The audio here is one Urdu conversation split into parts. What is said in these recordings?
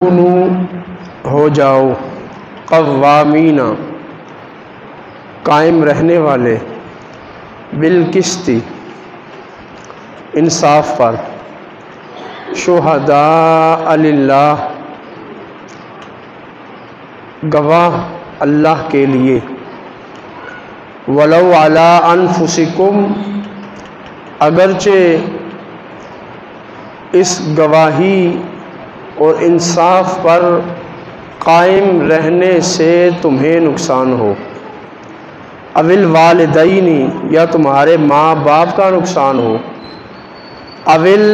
ہو جاؤ قوامین قائم رہنے والے بالقسط انصاف پر شہداء للہ گواہ اللہ کے لیے ولو علی انفسکم اگرچہ اس گواہی اور انصاف پر قائم رہنے سے تمہیں نقصان ہو، اول والدین یا تمہارے ماں باپ کا نقصان ہو، اول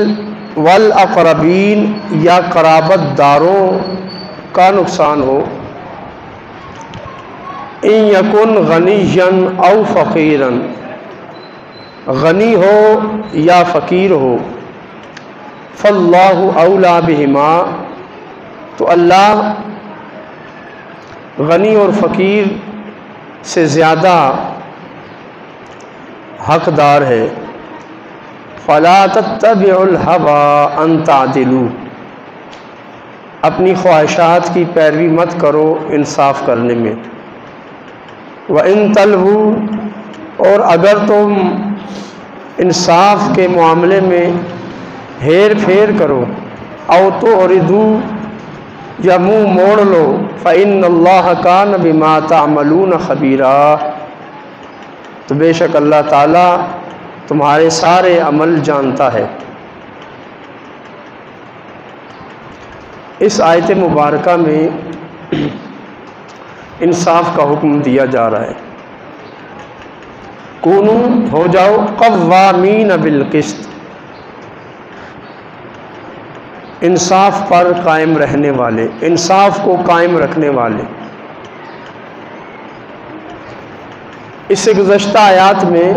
والاقربین یا قرابت داروں کا نقصان ہو، ان یکن غنیا او فقیرا غنی ہو یا فقیر ہو، فاللہ اولا بہما تو اللہ غنی اور فقیر سے زیادہ حقدار ہے، فلا تتبعوا الہوی ان تعدلوا اپنی خواہشات کی پیروی مت کرو انصاف کرنے میں، وَإِن تَلْوُوا اور اگر تم انصاف کے معاملے میں ہیر پھیر کرو، او تُعْرِضُوا یا منہ موڑ لو، فَإِنَّ اللَّهَ كَانَ بِمَا تَعْمَلُونَ خَبِيرًا تو بے شک اللہ تعالیٰ تمہارے سارے عمل جانتا ہے۔ اس آیت مبارکہ میں انصاف کا حکم دیا جا رہا ہے، کونو ہو جاؤ قوامین بالقسط انصاف پر قائم رہنے والے، انصاف کو قائم رکھنے والے۔ اس سے گزشتہ آیات میں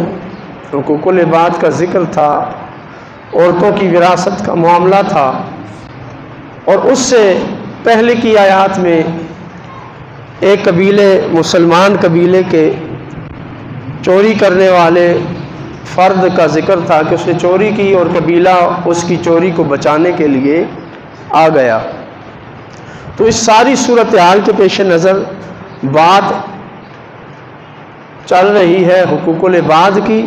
حقوق العباد کا ذکر تھا، عورتوں کی وراثت کا معاملہ تھا، اور اس سے پہلے کی آیات میں ایک قبیلے مسلمان قبیلے کے چوری کرنے والے فرد کا ذکر تھا کہ اس نے چوری کی اور قبیلہ اس کی چوری کو بچانے کے لیے آ گیا۔ تو اس ساری صورتحال کے پیش نظر بات چل رہی ہے حقوق العباد کی،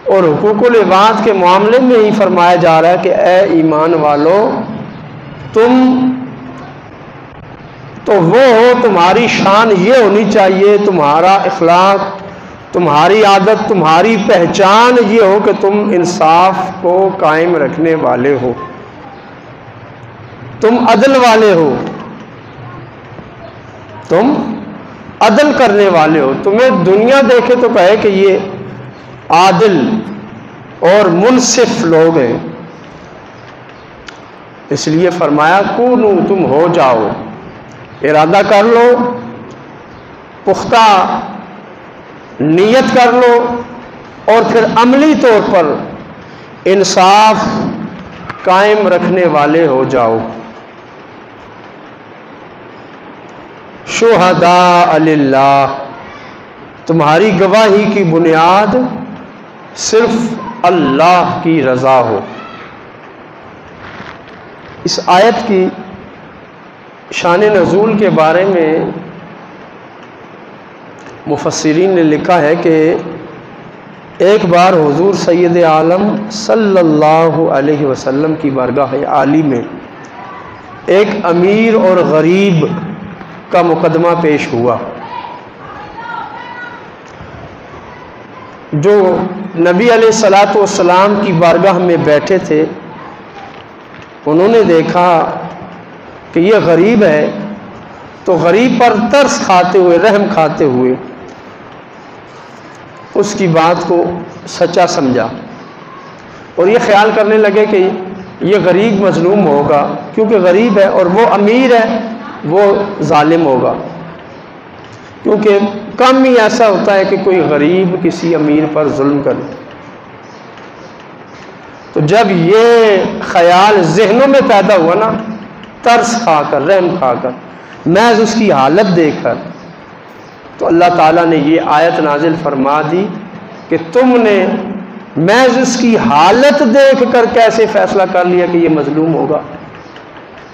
اور حقوق العباد کے معاملے میں ہی فرمایا جا رہا ہے کہ اے ایمان والو تم تو وہ ہو، تمہاری شان یہ ہونی چاہیے، تمہارا اخلاق، تمہاری عادت، تمہاری پہچان یہ ہو کہ تم انصاف کو قائم رکھنے والے ہو، تم عدل والے ہو، تم عدل کرنے والے ہو۔ تمہیں دنیا دیکھے تو کہے کہ یہ عادل اور منصف لوگ ہیں، اس لیے فرمایا کونو تم ہو جاؤ، ارادہ کر لو، پختہ نیت کر لو، اور پھر عملی طور پر انصاف قائم رکھنے والے ہو جاؤ۔ شہداء للہ تمہاری گواہی کی بنیاد صرف اللہ کی رضا ہو۔ اس آیت کی شان نزول کے بارے میں مفسرین نے لکھا ہے کہ ایک بار حضور سید عالم صلی اللہ علیہ وسلم کی بارگاہ عالی میں ایک امیر اور غریب کا مقدمہ پیش ہوا۔ جو نبی علیہ الصلوۃ والسلام کی بارگاہ میں بیٹھے تھے انہوں نے دیکھا کہ یہ غریب ہے، تو غریب پر ترس کھاتے ہوئے، رحم کھاتے ہوئے اس کی بات کو سچا سمجھا، اور یہ خیال کرنے لگے کہ یہ غریب مظلوم ہوگا کیونکہ غریب ہے، اور وہ امیر ہے وہ ظالم ہوگا، کیونکہ کم ہی ایسا ہوتا ہے کہ کوئی غریب کسی امیر پر ظلم کرے۔ تو جب یہ خیال ذہنوں میں پیدا ہوا نا، ترس کھا کر، رحم کھا کر، محض اس کی حالت دیکھ کر، تو اللہ تعالیٰ نے یہ آیت نازل فرما دی کہ تم نے محض اس کی حالت دیکھ کر کیسے فیصلہ کر لیا کہ یہ مظلوم ہوگا؟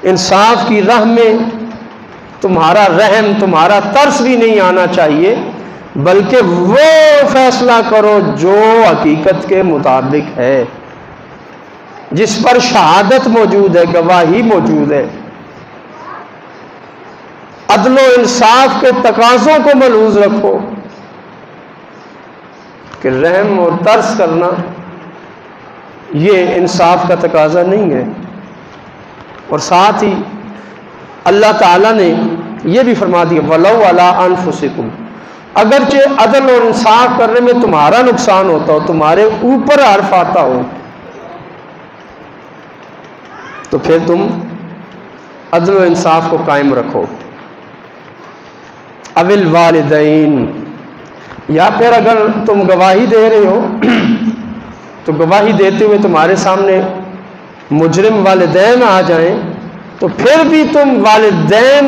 انصاف کی راہ میں تمہارا رحم، تمہارا ترس بھی نہیں آنا چاہیے، بلکہ وہ فیصلہ کرو جو حقیقت کے مطابق ہے، جس پر شہادت موجود ہے، گواہی موجود ہے۔ عدل و انصاف کے تقاضوں کو ملحوظ رکھو کہ رحم اور ترس کرنا یہ انصاف کا تقاضا نہیں ہے۔ اور ساتھ ہی اللہ تعالیٰ نے یہ بھی فرما دیا وَلَوْ عَلَىٰ أَنفُسِكُمْ، اگرچہ عدل اور انصاف کرنے میں تمہارا نقصان ہوتا ہو، تمہارے اوپر حرف آتا ہو، تو پھر تم عدل و انصاف کو قائم رکھو۔ اَوِ الْوَالِدَيْنِ، یا پھر اگر تم گواہی دے رہے ہو تو گواہی دیتے ہوئے تمہارے سامنے مجرم والدین آ جائیں تو پھر بھی تم والدین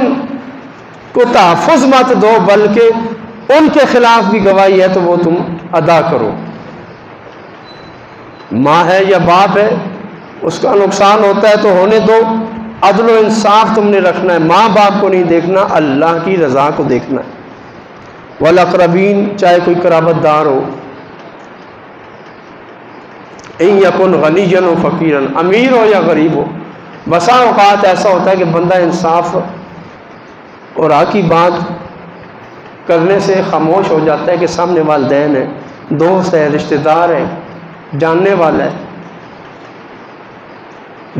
کو تحفظ مت دو، بلکہ ان کے خلاف بھی گواہی ہے تو وہ تم ادا کرو۔ ماں ہے یا باپ ہے، اس کا نقصان ہوتا ہے تو ہونے دو، عدل و انصاف تم نے رکھنا ہے، ماں باپ کو نہیں دیکھنا، اللہ کی رضا کو دیکھنا ہے۔ والاقربین، چاہے کوئی قرابت دار ہو، ان یکن غنیا و فقیرا، امیر ہو یا غریب ہو۔ بسا اوقات ایسا ہوتا ہے کہ بندہ انصاف اور حق کی بات کرنے سے خاموش ہو جاتا ہے کہ سامنے والدین ہیں، دوست ہے، رشتہ دار ہے، جاننے والا ہے۔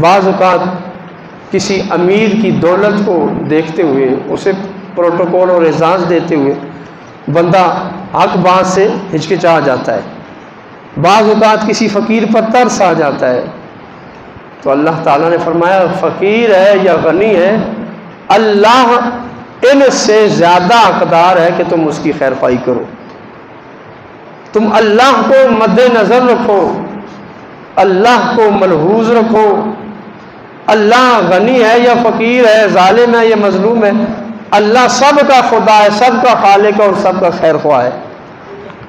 بعض اوقات کسی امیر کی دولت کو دیکھتے ہوئے، اسے پروٹوکول اور اعزاز دیتے ہوئے بندہ حق بات سے ہچکچا جاتا ہے۔ بعض اوقات کسی فقیر پر ترس آ جاتا ہے، تو اللہ تعالیٰ نے فرمایا فقیر ہے یا غنی ہے، اللہ ان سے زیادہ حقدار ہے کہ تم اس کی خیر خواہی کرو۔ تم اللہ کو مد نظر رکھو، اللہ کو ملحوظ رکھو۔ اللہ غنی ہے یا فقیر ہے، ظالم ہے یا مظلوم ہے، اللہ سب کا خدا ہے، سب کا خالق ہے اور سب کا خیر خواہ ہے،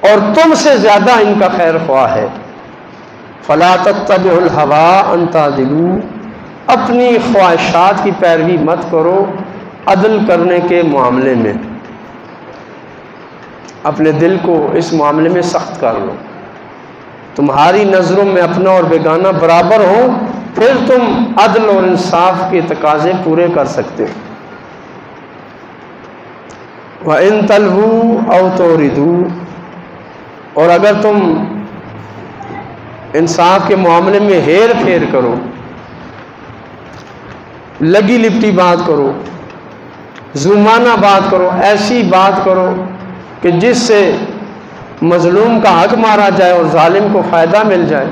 اور تم سے زیادہ ان کا خیر خواہ ہے۔ فَلَا تَتَّبِعُوا الْهَوَىٰ أَن تَعْدِلُوا، اپنی خواہشات کی پیروی مت کرو عدل کرنے کے معاملے میں، اپنے دل کو اس معاملے میں سخت کر لو۔ تمہاری نظروں میں اپنا اور بیگانہ برابر ہو، پھر تم عدل اور انصاف کے تقاضے پورے کر سکتے ہو۔ وَإِن تَلْوُوا أَوْ تُعْرِضُوا، اور اگر تم انصاف کے معاملے میں ہیر پھیر کرو، لگی لپٹی بات کرو، ظلمانہ بات کرو، ایسی بات کرو کہ جس سے مظلوم کا حق مارا جائے اور ظالم کو فائدہ مل جائے،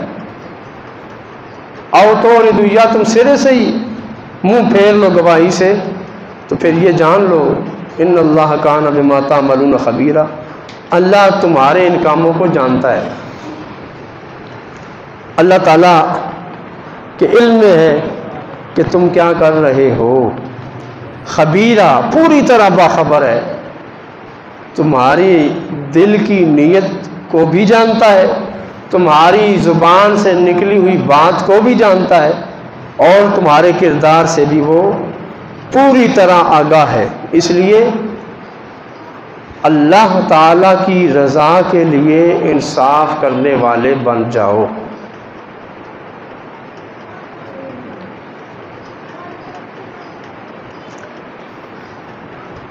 او تو یا تم سرے سے ہی منہ پھیر لو گواہی سے، تو پھر یہ جان لو ان اللہ کان بما تعملون خبیرا، اللہ تمہارے ان کاموں کو جانتا ہے۔ اللہ تعالیٰ کے علم میں ہے کہ تم کیا کر رہے ہو، خبیرہ، پوری طرح باخبر ہے، تمہاری دل کی نیت کو بھی جانتا ہے، تمہاری زبان سے نکلی ہوئی بات کو بھی جانتا ہے، اور تمہارے کردار سے بھی وہ پوری طرح آگاہ ہے۔ اس لیے اللہ تعالیٰ کی رضا کے لیے انصاف کرنے والے بن جاؤ۔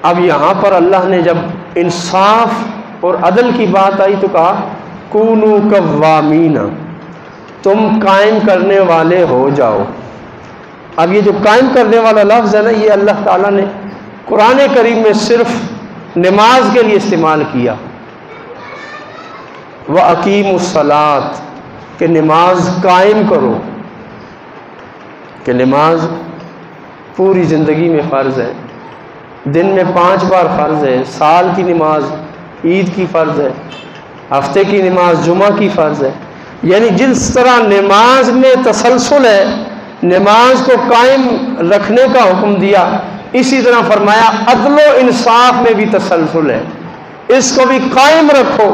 اب یہاں پر اللہ نے جب انصاف اور عدل کی بات آئی تو کہا کونوا قوامین، تم قائم کرنے والے ہو جاؤ۔ اب یہ جو قائم کرنے والا لفظ ہے نا، یہ اللہ تعالیٰ نے قرآن کریم میں صرف نماز کے لیے استعمال کیا۔ وَأَقِیمُوا الصَّلَاةَ، کہ نماز قائم کرو، کہ نماز پوری زندگی میں فرض ہے، دن میں 5 بار فرض ہے، سال کی نماز عید کی فرض ہے، ہفتے کی نماز جمعہ کی فرض ہے۔ یعنی جس طرح نماز میں تسلسل ہے، نماز کو قائم رکھنے کا حکم دیا، اسی طرح فرمایا عدل و انصاف میں بھی تسلسل ہے، اس کو بھی قائم رکھو،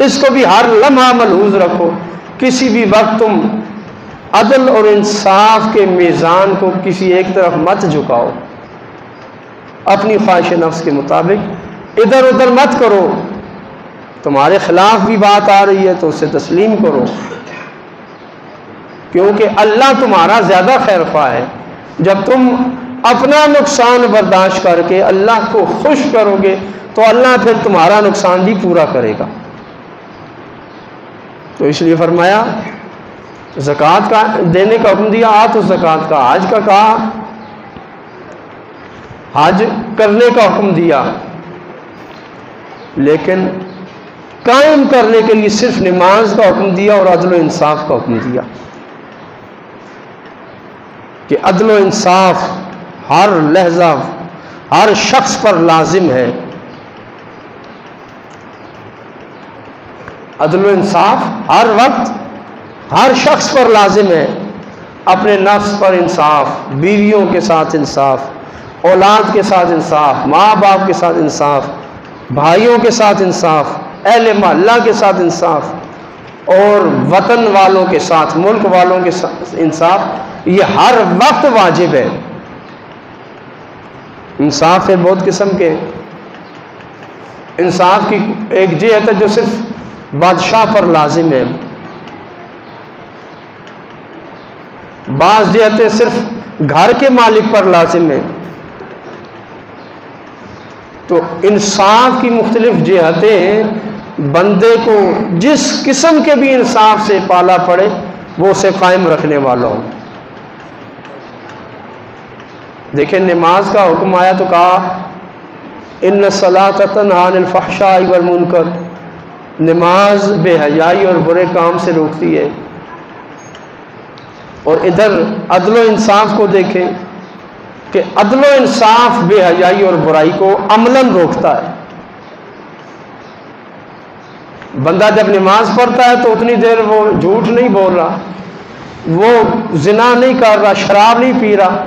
اس کو بھی ہر لمحہ ملحوظ رکھو۔ کسی بھی وقت تم عدل اور انصاف کے میزان کو کسی ایک طرف مت جھکاؤ، اپنی خواہش نفس کے مطابق ادھر ادھر مت کرو۔ تمہارے خلاف بھی بات آ رہی ہے تو اسے تسلیم کرو، کیونکہ اللہ تمہارا زیادہ خیر خواہ ہے۔ جب تم اپنا نقصان برداشت کر کے اللہ کو خوش کرو گے تو اللہ پھر تمہارا نقصان بھی پورا کرے گا۔ تو اس لیے فرمایا زکوٰۃ کا دینے کا حکم دیا، آتوا الزکوٰۃ کا، حج کا کہا، حج کرنے کا حکم دیا، لیکن قائم کرنے کے لیے صرف نماز کا حکم دیا اور عدل و انصاف کا حکم دیا کہ عدل و انصاف ہر لحظہ ہر شخص پر لازم ہے۔ عدل و انصاف ہر وقت ہر شخص پر لازم ہے۔ اپنے نفس پر انصاف، بیویوں کے ساتھ انصاف، اولاد کے ساتھ انصاف، ماں باپ کے ساتھ انصاف، بھائیوں کے ساتھ انصاف، اہل محلہ کے ساتھ انصاف، اور وطن والوں کے ساتھ، ملک والوں کے ساتھ انصاف، یہ ہر وقت واجب ہے۔ انصاف ہے بہت قسم کے۔ انصاف کی ایک جہت ہے جو صرف بادشاہ پر لازم ہے، بعض جہتیں صرف گھر کے مالک پر لازم ہے۔ تو انصاف کی مختلف جہتیں بندے کو جس قسم کے بھی انصاف سے پالا پڑے وہ اسے قائم رکھنے والا ہو۔ دیکھیں نماز کا حکم آیا تو کہا ان الصلاۃ تنہی عن الفحشاء والمنکر، نماز بے حیائی اور برے کام سے روکتی ہے۔ اور ادھر عدل و انصاف کو دیکھیں کہ عدل و انصاف بے حیائی اور برائی کو عملاً روکتا ہے۔ بندہ جب نماز پڑھتا ہے تو اتنی دیر وہ جھوٹ نہیں بول رہا، وہ زنا نہیں کر رہا، شراب نہیں پی رہا،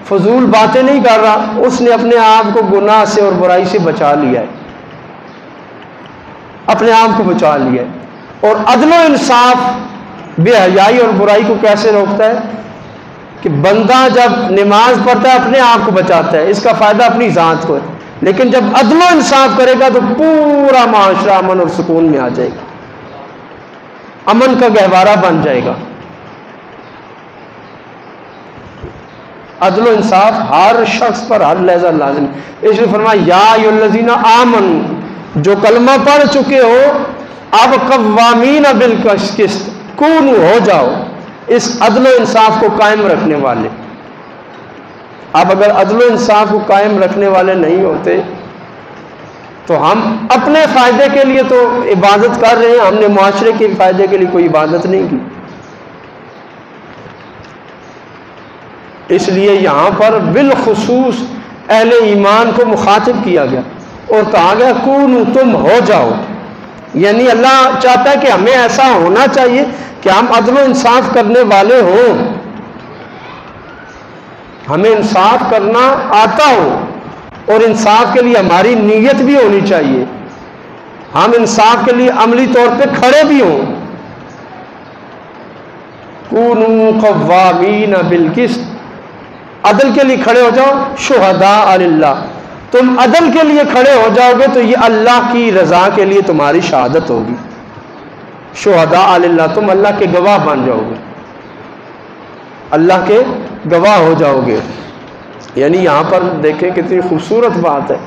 فضول باتیں نہیں کر رہا، اس نے اپنے آپ کو گناہ سے اور برائی سے بچا لیا ہے، اپنے آپ کو بچا لیا ہے۔ اور عدل و انصاف بے حیائی اور برائی کو کیسے روکتا ہے کہ بندہ جب نماز پڑھتا ہے اپنے آپ کو بچاتا ہے، اس کا فائدہ اپنی ذات کو ہے، لیکن جب عدل و انصاف کرے گا تو پورا معاشرہ امن اور سکون میں آ جائے گا، امن کا گہوارہ بن جائے گا۔ عدل و انصاف ہر شخص پر ہر لحظہ لازم ہے۔ اس لیے فرمایا یا ایھا الذین آمنوا، جو کلمہ پڑھ چکے ہو اب قوامین بالقسط، کونوا، ہو جاؤ اس عدل و انصاف کو قائم رکھنے والے۔ اب اگر عدل و انصاف کو قائم رکھنے والے نہیں ہوتے تو ہم اپنے فائدے کے لیے تو عبادت کر رہے ہیں، ہم نے معاشرے کے فائدے کے لیے کوئی عبادت نہیں کی۔ اس لیے یہاں پر بالخصوص اہل ایمان کو مخاطب کیا گیا اور کہا گیا کونوا، تم ہو جاؤ، یعنی اللہ چاہتا ہے کہ ہمیں ایسا ہونا چاہیے کہ ہم عدل و انصاف کرنے والے ہوں، ہمیں انصاف کرنا آتا ہو اور انصاف کے لیے ہماری نیت بھی ہونی چاہیے، ہم انصاف کے لیے عملی طور پہ کھڑے بھی ہوں۔ کونوا قوامین بالقسط، عدل کے لیے کھڑے ہو جاؤ، شہداء للہ، تم عدل کے لیے کھڑے ہو جاؤ گے تو یہ اللہ کی رضا کے لیے تمہاری شہادت ہوگی۔ شہداء للہ، تم اللہ کے گواہ بن جاؤ گے، اللہ کے گواہ ہو جاؤ گے۔ یعنی یہاں پر دیکھیں کتنی خوبصورت بات ہے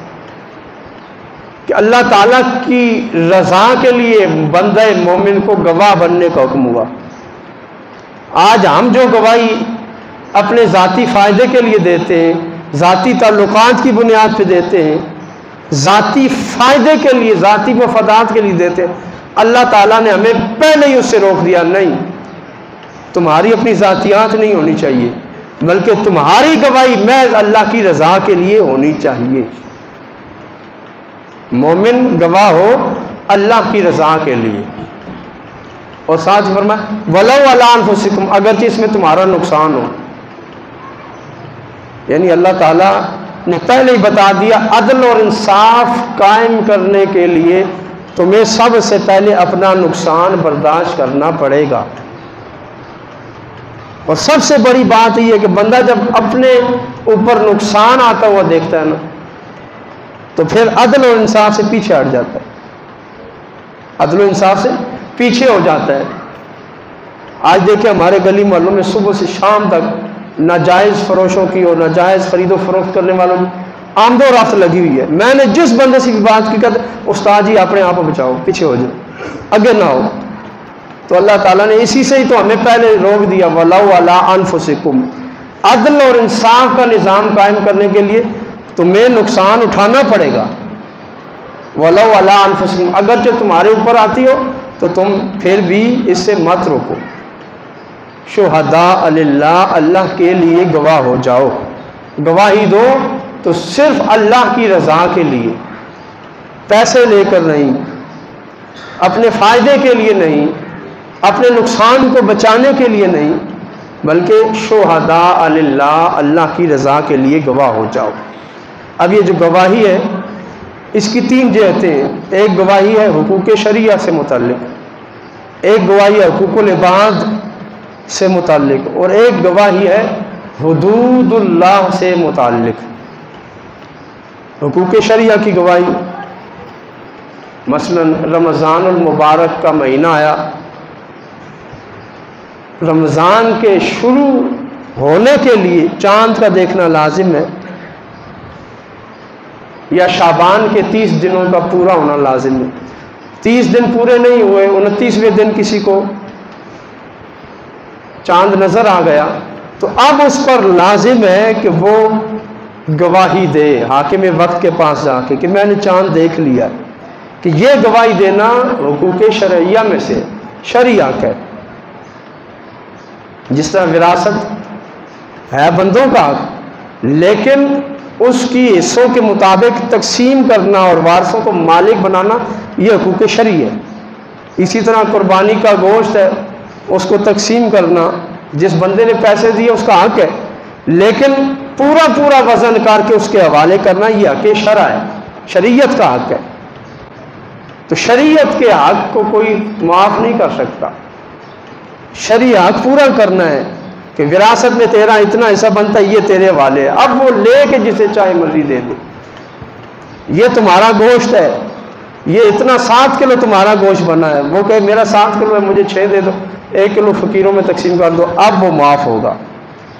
کہ اللہ تعالیٰ کی رضا کے لیے بندہ مومن کو گواہ بننے کا حکم ہوا۔ آج ہم جو گواہی اپنے ذاتی فائدے کے لیے دیتے ہیں، ذاتی تعلقات کی بنیاد پہ دیتے ہیں، ذاتی فائدے کے لیے، ذاتی مفادات کے لیے دیتے ہیں، اللہ تعالیٰ نے ہمیں پہلے ہی اس سے روک دیا، نہیں، تمہاری اپنی ذاتیات نہیں ہونی چاہیے، بلکہ تمہاری گواہی محض اللہ کی رضا کے لیے ہونی چاہیے۔ مومن گواہ ہو اللہ کی رضا کے لیے۔ اور ساتھ فرمایا وَلَوْ عَلَىٰ أَنفُسِكُمْ، اگرچہ اس میں تمہارا نقصان ہو، یعنی اللہ تعالیٰ نے پہلے ہی بتا دیا عدل اور انصاف قائم کرنے کے لیے تمہیں سب سے پہلے اپنا نقصان برداشت کرنا پڑے گا۔ اور سب سے بڑی بات یہ ہے کہ بندہ جب اپنے اوپر نقصان آتا ہوا دیکھتا ہے نا تو پھر عدل اور انصاف سے پیچھے ہٹ جاتا ہے، عدل و انصاف سے پیچھے ہو جاتا ہے۔ آج دیکھیں ہمارے گلی محلوں میں صبح سے شام تک ناجائز فروشوں کی اور ناجائز خرید و فروخت کرنے والوں کی آمد و رفت لگی ہوئی ہے۔ میں نے جس بندے سے بھی بات کی کہتے استاد جی اپنے آپ کو بچاؤ، پیچھے ہو جاؤ، آگے نہ ہو۔ تو اللہ تعالیٰ نے اسی سے ہی تو ہمیں پہلے روک دیا، وَلَوْ عَلَىٰ أَنفُسِكُمْ، عدل اور انصاف کا نظام قائم کرنے کے لیے تمہیں نقصان اٹھانا پڑے گا۔ وَلَوْ عَلَىٰ أَنفُسِكُمْ، اگرچہ تمہارے اوپر آتی ہو تو تم پھر بھی اس سے مت روکو۔ شہداء للہ، اللہ کے لیے گواہ ہو جاؤ، گواہی دو تو صرف اللہ کی رضا کے لیے، پیسے لے کر نہیں، اپنے فائدے کے لیے نہیں، اپنے نقصان کو بچانے کے لیے نہیں، بلکہ شہداء للہ، اللہ کی رضا کے لیے گواہ ہو جاؤ۔ اب یہ جو گواہی ہے اس کی تین جہتیں ہیں۔ ایک گواہی ہے حقوق شریعہ سے متعلق، ایک گواہی ہے حقوق العباد سے متعلق، اور ایک گواہی ہے حدود اللہ سے متعلق۔ حقوق شریعہ کی گواہی، مثلا رمضان المبارک کا مہینہ آیا، رمضان کے شروع ہونے کے لیے چاند کا دیکھنا لازم ہے، یا شعبان کے 30 دنوں کا پورا ہونا لازم ہے۔ 30 دن پورے نہیں ہوئے، 29ویں دن کسی کو چاند نظر آ گیا تو اب اس پر لازم ہے کہ وہ گواہی دے حاکم وقت کے پاس جا کے کہ میں نے چاند دیکھ لیا، کہ یہ گواہی دینا حقوق شرعیہ میں سے شرعیہ ہے۔ جس طرح وراثت ہے بندوں کا حق، لیکن اس کی حصوں کے مطابق تقسیم کرنا اور وارثوں کو مالک بنانا یہ حقوق شرعی ہے۔ اسی طرح قربانی کا گوشت ہے، اس کو تقسیم کرنا، جس بندے نے پیسے دیے اس کا حق ہے، لیکن پورا وزن کر کے اس کے حوالے کرنا یہ حق شرع ہے، شریعت کا حق ہے۔ تو شریعت کے حق کو کوئی معاف نہیں کر سکتا، شرعی حق پورا کرنا ہے کہ وراثت میں تیرا اتنا حصہ بنتا ہے، یہ تیرے حوالے ہے، اب وہ لے کے جسے چاہے مرضی دے دے۔ یہ تمہارا گوشت ہے، یہ اتنا 7 کلو تمہارا گوشت بنا ہے، وہ کہے میرا 7 کلو ہے مجھے 6 دے دو، 1 کلو فقیروں میں تقسیم کر دو، اب وہ معاف ہوگا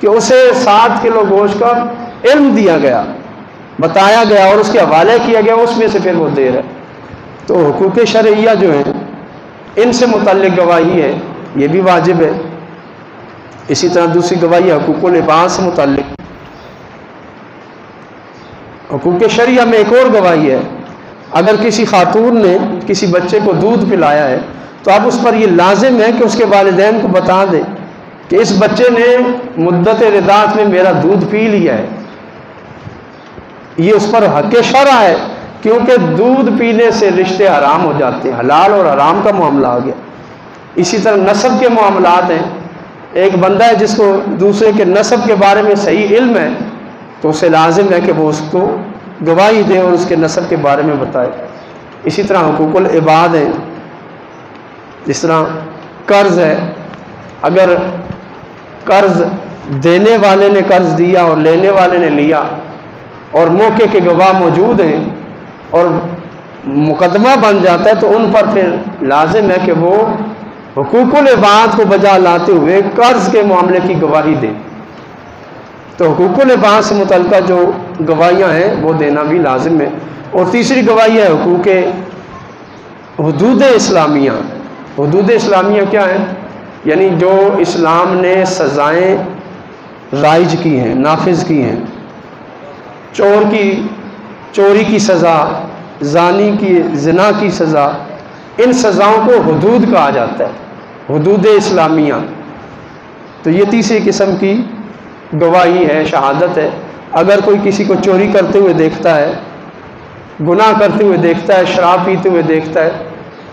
کہ اسے 7 کلو گوشت کا علم دیا گیا، بتایا گیا اور اس کے حوالے کیا گیا، اس میں سے پھر وہ دے رہا ہے۔ تو حقوق شرعیہ جو ہیں ان سے متعلق گواہی ہے، یہ بھی واجب ہے۔ اسی طرح دوسری گواہی حقوق العباد سے متعلق، حقوق شرعیہ میں ایک اور گواہی ہے، اگر کسی خاتون نے کسی بچے کو دودھ پلایا ہے تو اب اس پر یہ لازم ہے کہ اس کے والدین کو بتا دے کہ اس بچے نے مدت رضاعت میں میرا دودھ پی لیا ہے۔ یہ اس پر حق شرع ہے، کیونکہ دودھ پینے سے رشتے حرام ہو جاتے ہیں، حلال اور حرام کا معاملہ آ گیا۔ اسی طرح نسب کے معاملات ہیں، ایک بندہ ہے جس کو دوسرے کے نسب کے بارے میں صحیح علم ہے تو اسے لازم ہے کہ وہ اس کو گواہی دے اور اس کے نسب کے بارے میں بتائے۔ اسی طرح حقوق العباد ہیں، جس طرح قرض ہے، اگر قرض دینے والے نے قرض دیا اور لینے والے نے لیا اور موقع کے گواہ موجود ہیں اور مقدمہ بن جاتا ہے تو ان پر پھر لازم ہے کہ وہ حقوق العباد کو بجا لاتے ہوئے قرض کے معاملے کی گواہی دیں۔ تو حقوق العباد سے متعلقہ جو گواہیاں ہیں وہ دینا بھی لازم ہے۔ اور تیسری گواہی ہے حقوق حدود اسلامیہ۔ حدود اسلامیہ کیا ہیں؟ یعنی جو اسلام نے سزائیں رائج کی ہیں، نافذ کی ہیں، چوری کی سزا، زانی کی زنا کی سزا، ان سزاؤں کو حدود کہا جاتا ہے، حدود اسلامیہ۔ تو یہ تیسری قسم کی گواہی ہے، شہادت ہے۔ اگر کوئی کسی کو چوری کرتے ہوئے دیکھتا ہے، گناہ کرتے ہوئے دیکھتا ہے، شراب پیتے ہوئے دیکھتا ہے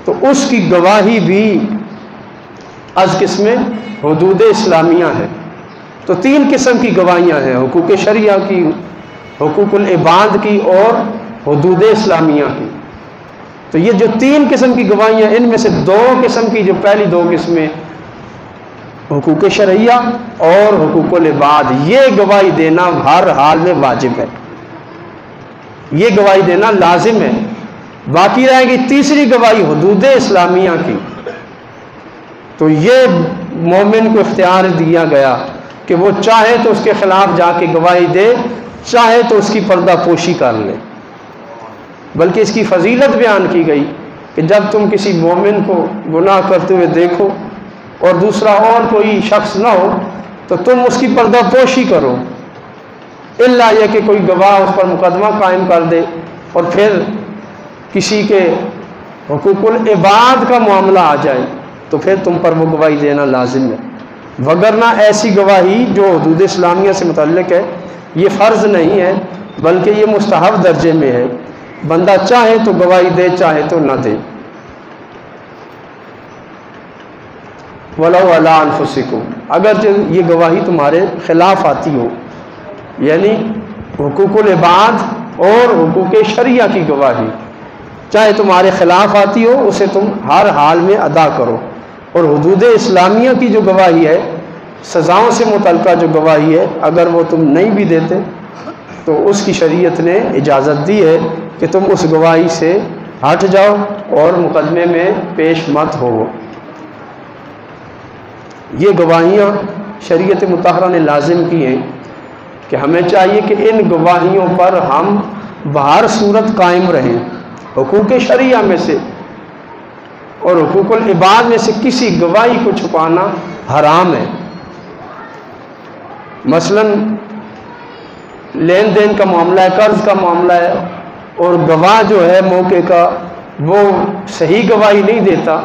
تو اس کی گواہی بھی از قسم حدود اسلامیہ ہے۔ تو 3 قسم کی گواہیاں ہیں، حقوق شرعیہ کی، حقوق العباد کی اور حدود اسلامیہ کی۔ تو یہ جو 3 قسم کی گواہیاں، ان میں سے 2 قسم کی، جو پہلی 2 قسمیں حقوق شرعیہ اور حقوق العباد، یہ گواہی دینا ہر حال میں واجب ہے، یہ گواہی دینا لازم ہے۔ باقی رہے گی تیسری گواہی حدود اسلامیہ کی، تو یہ مومن کو اختیار دیا گیا کہ وہ چاہے تو اس کے خلاف جا کے گواہی دے، چاہے تو اس کی پردہ پوشی کر لے۔ بلکہ اس کی فضیلت بیان کی گئی کہ جب تم کسی مومن کو گناہ کرتے ہوئے دیکھو اور دوسرا اور کوئی شخص نہ ہو تو تم اس کی پردہ پوشی کرو، الا یہ کہ کوئی گواہ اس پر مقدمہ قائم کر دے اور پھر کسی کے حقوق العباد کا معاملہ آ جائے تو پھر تم پر وہ گواہی دینا لازم ہے، وگرنہ ایسی گواہی جو حدود اسلامیہ سے متعلق ہے یہ فرض نہیں ہے بلکہ یہ مستحب درجے میں ہے، بندہ چاہے تو گواہی دے چاہے تو نہ دے۔ وَلَوْ عَلَىٰ أَنفُسِكُمْ، اگر یہ گواہی تمہارے خلاف آتی ہو، یعنی حقوق العباد اور حقوق شرعیہ کی گواہی چاہے تمہارے خلاف آتی ہو اسے تم ہر حال میں ادا کرو، اور حدود اسلامیہ کی جو گواہی ہے، سزاؤں سے متعلقہ جو گواہی ہے، اگر وہ تم نہیں بھی دیتے تو اس کی شریعت نے اجازت دی ہے کہ تم اس گواہی سے ہٹ جاؤ اور مقدمے میں پیش مت ہو۔ یہ گواہیاں شریعت مطہرہ نے لازم کی ہیں کہ ہمیں چاہیے کہ ان گواہیوں پر ہم بہر صورت قائم رہیں، حقوق شرعیہ میں سے اور حقوق العباد میں سے کسی گواہی کو چھپانا حرام ہے۔ مثلا لین دین کا معاملہ ہے، قرض کا معاملہ ہے، اور گواہ جو ہے موقع کا وہ صحیح گواہی نہیں دیتا،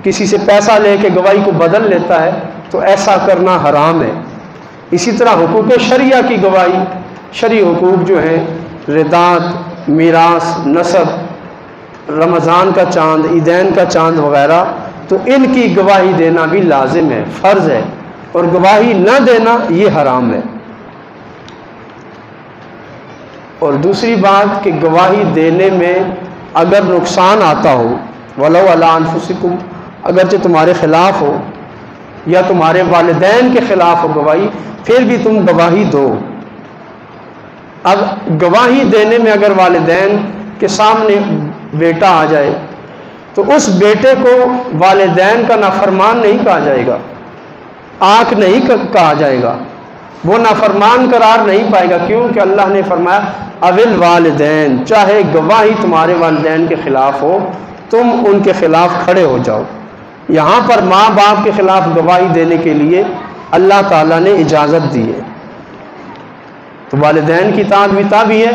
کسی سے پیسہ لے کے گواہی کو بدل لیتا ہے تو ایسا کرنا حرام ہے۔ اسی طرح حقوق شرعیہ کی گواہی، شرعی حقوق جو ہیں ردات، میراث، نسب، رمضان کا چاند، عیدین کا چاند وغیرہ، تو ان کی گواہی دینا بھی لازم ہے، فرض ہے، اور گواہی نہ دینا یہ حرام ہے۔ اور دوسری بات کہ گواہی دینے میں اگر نقصان آتا ہو، وَلَوْ عَلَىٰ أَنفُسِكُمْ، اگرچہ تمہارے خلاف ہو یا تمہارے والدین کے خلاف ہو گواہی، پھر بھی تم گواہی دو۔ اب گواہی دینے میں اگر والدین کے سامنے بیٹا آ جائے تو اس بیٹے کو والدین کا نافرمان نہیں کہا جائے گا، آنکھ نہیں کہا جائے گا، وہ نافرمان قرار نہیں پائے گا، کیونکہ اللہ نے فرمایا اول والدین، چاہے گواہی تمہارے والدین کے خلاف ہو تم ان کے خلاف کھڑے ہو جاؤ۔ یہاں پر ماں باپ کے خلاف گواہی دینے کے لیے اللہ تعالیٰ نے اجازت دی ہے، تو والدین کی اطاعت بھی تابع ہے،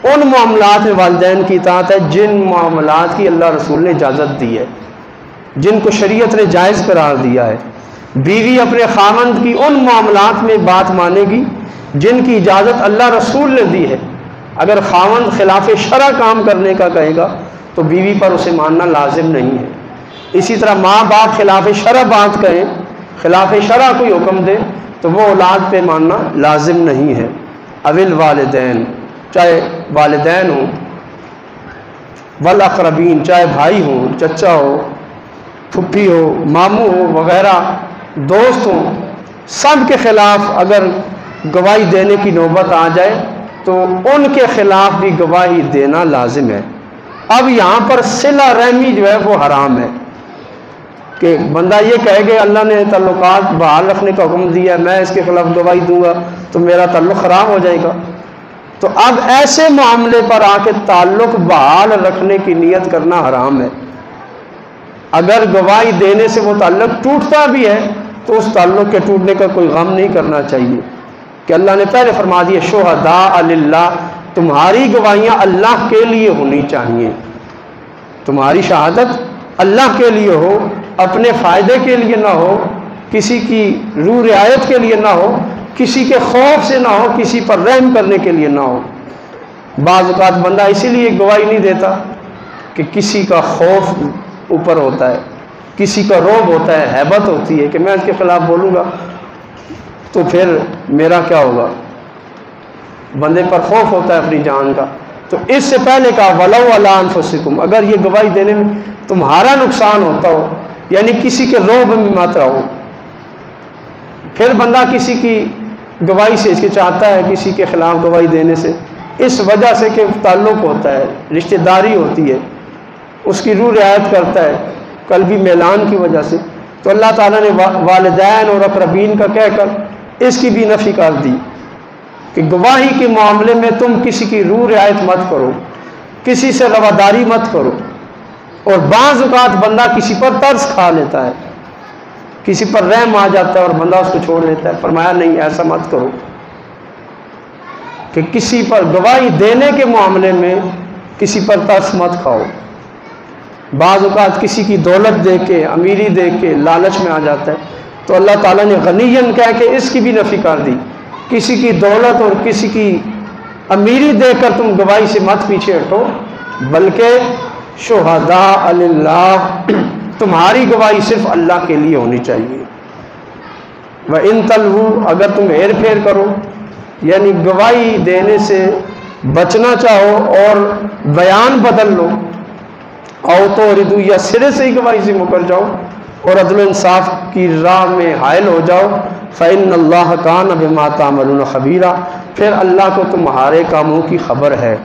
ان معاملات میں والدین کی اطاعت ہے جن معاملات کی اللہ رسول نے اجازت دی ہے، جن کو شریعت نے جائز قرار دیا ہے۔ بیوی اپنے خاوند کی ان معاملات میں بات مانے گی جن کی اجازت اللہ رسول نے دی ہے۔ اگر خاوند خلاف شرع کام کرنے کا کہے گا تو بیوی پر اسے ماننا لازم نہیں ہے۔ اسی طرح ماں باپ خلاف شرع بات کہیں، خلاف شرع کوئی حکم دے تو وہ اولاد پہ ماننا لازم نہیں ہے۔ اول والدین، چاہے والدین ہوں، والاقربین، چاہے بھائی ہوں، چچا ہو، پھپھی ہو، ماموں ہو وغیرہ، دوست ہوں، سب کے خلاف اگر گواہی دینے کی نوبت آ جائے تو ان کے خلاف بھی گواہی دینا لازم ہے۔ اب یہاں پر صلہ رحمی جو ہے وہ حرام ہے کہ بندہ یہ کہے کہ اللہ نے تعلقات بحال رکھنے کا حکم دیا ہے، میں اس کے خلاف گواہی دوں گا تو میرا تعلق خراب ہو جائے گا، تو اب ایسے معاملے پر آ کے تعلق بحال رکھنے کی نیت کرنا حرام ہے۔ اگر گواہی دینے سے وہ تعلق ٹوٹتا بھی ہے تو اس تعلق کے ٹوٹنے کا کوئی غم نہیں کرنا چاہیے، کہ اللہ نے پہلے فرما دیا شہداء للہ، تمہاری گواہیاں اللہ کے لیے ہونی چاہیے، تمہاری شہادت اللہ کے لیے ہو، اپنے فائدے کے لیے نہ ہو، کسی کی روح رعایت کے لیے نہ ہو، کسی کے خوف سے نہ ہو، کسی پر رحم کرنے کے لیے نہ ہو۔ بعض اوقات بندہ اسی لیے گواہی نہیں دیتا کہ کسی کا خوف اوپر ہوتا ہے، کسی کا رعب ہوتا ہے، ہیبت ہوتی ہے کہ میں اس کے خلاف بولوں گا تو پھر میرا کیا ہوگا، بندے پر خوف ہوتا ہے اپنی جان کا۔ تو اس سے پہلے کہا وَلَوْ عَلَىٰ أَنفُسِكُمْ، اگر یہ گواہی دینے میں تمہارا نقصان ہوتا ہو یعنی کسی کے روب میں مت رہو۔ پھر بندہ کسی کی گواہی سے ہچکچاتا ہے، کسی کے خلاف گواہی دینے سے، اس وجہ سے کہ تعلق ہوتا ہے، رشتہ داری ہوتی ہے، اس کی روح رعایت کرتا ہے قلبی میلان کی وجہ سے، تو اللہ تعالیٰ نے والدین اور اقربین کا کہہ کر اس کی بھی نفی کر دی کہ گواہی کے معاملے میں تم کسی کی روح رعایت مت کرو، کسی سے رواداری مت کرو۔ اور بعض اوقات بندہ کسی پر ترس کھا لیتا ہے، کسی پر رحم آ جاتا ہے اور بندہ اس کو چھوڑ دیتا ہے۔ فرمایا نہیں، ایسا مت کرو کہ کسی پر گواہی دینے کے معاملے میں کسی پر ترس مت کھاؤ۔ بعض اوقات کسی کی دولت دیکھ کے، امیری دیکھ کے لالچ میں آ جاتا ہے، تو اللہ تعالیٰ نے غنیًا کہہ کے اس کی بھی نفی کر دی۔ کسی کی دولت اور کسی کی امیری دیکھ کر تم گواہی سے مت پیچھے ہٹو، بلکہ شہداء للہ، تمہاری گواہی صرف اللہ کے لیے ہونی چاہیے۔ وَإِن تَلْوُوا، اگر تم ہیر پھیر کرو، یعنی گواہی دینے سے بچنا چاہو اور بیان بدل لو، او تو ردو، یا سرے سے ہی گواہی سے مکر جاؤ اور عدل و انصاف کی راہ میں حائل ہو جاؤ، فإن اللہ کان بما تعملون خبیرا، پھر اللہ کو تمہارے کاموں کی خبر ہے۔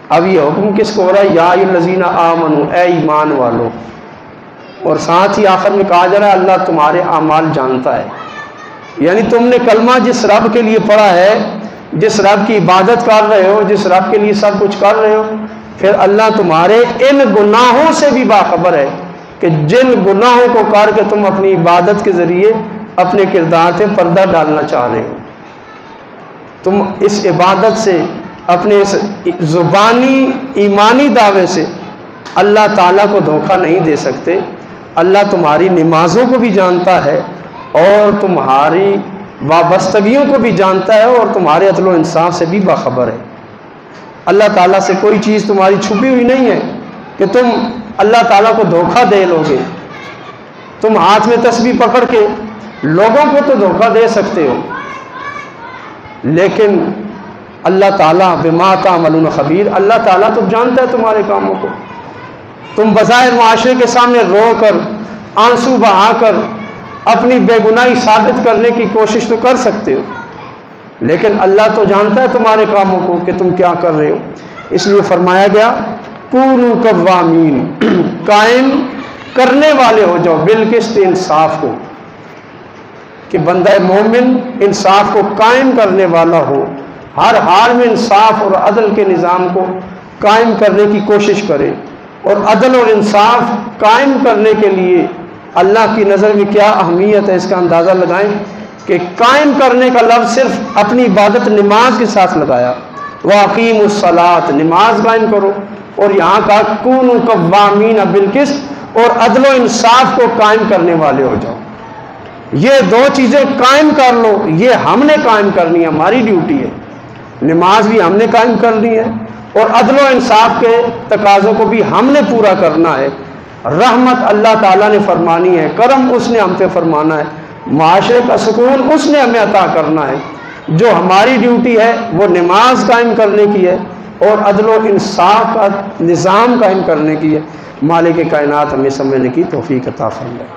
اب یہ حکم کس کو ہو رہا ہے؟ یا ایھا الذین آمنوا، اے ایمان والو، اور ساتھ ہی آخر میں کہا جا رہا ہے اللہ تمہارے اعمال جانتا ہے۔ یعنی تم نے کلمہ جس رب کے لیے پڑھا ہے، جس رب کی عبادت کر رہے ہو، جس رب کے لیے سب کچھ کر رہے ہو، پھر اللہ تمہارے ان گناہوں سے بھی باخبر ہے کہ جن گناہوں کو کر کے تم اپنی عبادت کے ذریعے اپنے کردار سے پردہ ڈالنا چاہ رہے ہو۔ تم اس عبادت سے، اپنے اس زبانی ایمانی دعوے سے اللہ تعالیٰ کو دھوکہ نہیں دے سکتے۔ اللہ تمہاری نمازوں کو بھی جانتا ہے اور تمہاری وابستگیوں کو بھی جانتا ہے اور تمہارے عدل و انصاف سے بھی باخبر ہے۔ اللہ تعالیٰ سے کوئی چیز تمہاری چھپی ہوئی نہیں ہے کہ تم اللہ تعالیٰ کو دھوکہ دے لو گے۔ تم ہاتھ میں تسبیح پکڑ کے لوگوں کو تو دھوکہ دے سکتے ہو، لیکن اللہ تعالیٰ بما تعملون خبیر، اللہ تعالیٰ تو جانتا ہے تمہارے کاموں کو۔ تم بظاہر معاشرے کے سامنے رو کر، آنسو بہا کر اپنی بے گناہی ثابت کرنے کی کوشش تو کر سکتے ہو، لیکن اللہ تو جانتا ہے تمہارے کاموں کو کہ تم کیا کر رہے ہو۔ اس لیے فرمایا گیا کونوا قوامین، قائم کرنے والے ہو جاؤ، بالقسط، انصاف کو، کہ بندہ مومن انصاف کو قائم کرنے والا ہو، ہر حال میں انصاف اور عدل کے نظام کو قائم کرنے کی کوشش کرے۔ اور عدل اور انصاف قائم کرنے کے لیے اللہ کی نظر میں کیا اہمیت ہے، اس کا اندازہ لگائیں کہ قائم کرنے کا لفظ صرف اپنی عبادت نماز کے ساتھ لگایا، وَأَقِیمُوا الصَّلَاةَ، نماز قائم کرو، اور یہاں کہا کونوا قوامین بالقسط، اور عدل و انصاف کو قائم کرنے والے ہو جاؤ۔ یہ دو چیزیں قائم کر لو، یہ ہم نے قائم کرنی ہے، ہماری ڈیوٹی ہے۔ نماز بھی ہم نے قائم کرنی ہے اور عدل و انصاف کے تقاضوں کو بھی ہم نے پورا کرنا ہے۔ رحمت اللہ تعالیٰ نے فرمانی ہے، کرم اس نے ہم پہ فرمانا ہے، معاشرے کا سکون اس نے ہمیں عطا کرنا ہے۔ جو ہماری ڈیوٹی ہے وہ نماز قائم کرنے کی ہے اور عدل و انصاف کا نظام قائم کرنے کی ہے۔ مالک کائنات ہمیں سمجھنے کی توفیق عطا فرمائے۔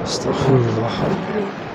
استغفر اللہ۔